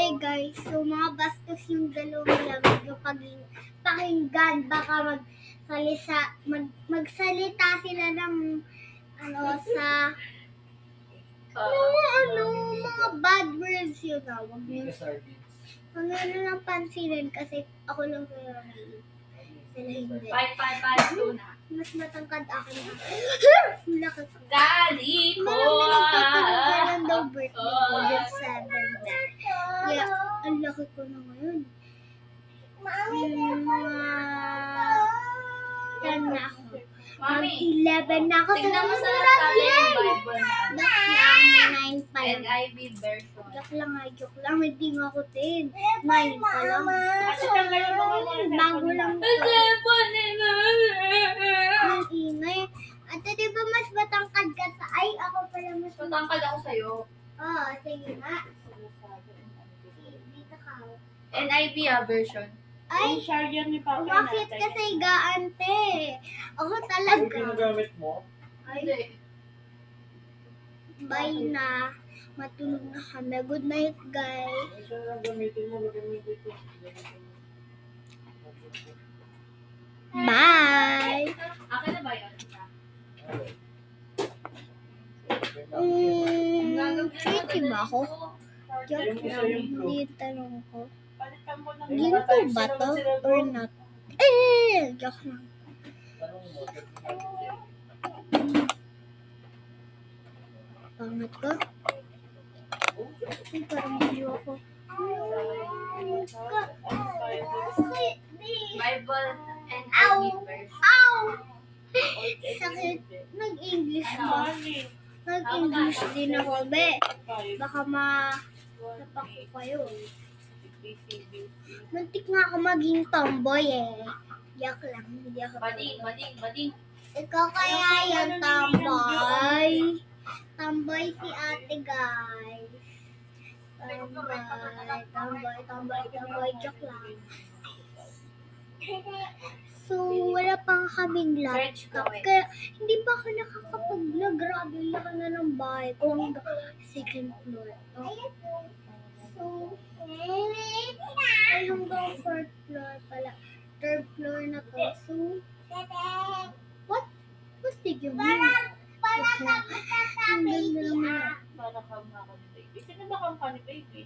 Okay guys, so mga bastos yung dalawang lamig kapag pakinggan, baka magsalita sila ng sa mga bad words yun na. Huwag nyo lang pansinin kasi ako lang kaya may sila hindi. 5 na. Mas matangkad ako na. Laki ko. Gali ko. Marami nagtatanong kailan daw birthday ko. Just 7 na. Kaya, ang laki ko na ngayon. Mga 10 na ako. Mag-11 na ako sa Tingnan mo sa sumunod sabi yan. ng Bible na. Joke lang, 9 pa lang. NIV version. Joke lang. Hindi nga ako 10. 9 pa lang. Bago lang to. Ang ingay. Ate, di ba mas matangkad ka sa... Ay, ako pala mas Matangkad ako sa'yo. Oo, sige nga. Dito ka. NIV version. Ay, bakit kasi gaante? Ako talaga. Ginagamit mo? Hindi. Bye na. Matulog na kami. Good night, guys. Siya lang gamitin mo, lagyan mo dito. Bye! Akin na ba yun? Tricky ba ako? Joke lang. Hindi yung tanong ko. Palitan mo ng Ginto ba to? Or not? Joke lang. tanong mo. Pangat ko. Ay, parang hindi ako. Bible NIV version. Ow! Sakit. Nag-English ba? Nag-English din ako, be. Baka napak ko kayo. Muntik nga ako maging tomboy eh. Yak lang, hindi ako Bading. Ikaw kaya yung tomboy. Tomboy si ate, guys. Tomboy. Joke lang. So, wala pa kaming laptop. Kaya, hindi pa ako nakakapag-vlog. Grabe, laki na ng bahay ko. Hanggang second floor. So, ay hanggang fourth floor pala. Third floor na to. So, what did you mean? Ang ganda naman. Para kang baby. Sino ba kang funny baby?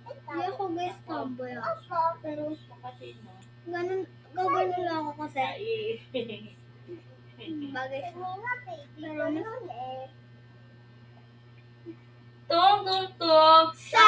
Hindi ako guys, tomboy ako. Pero, Kasi no. gagano lang ako kasi. Bagay sa pero Tung. sa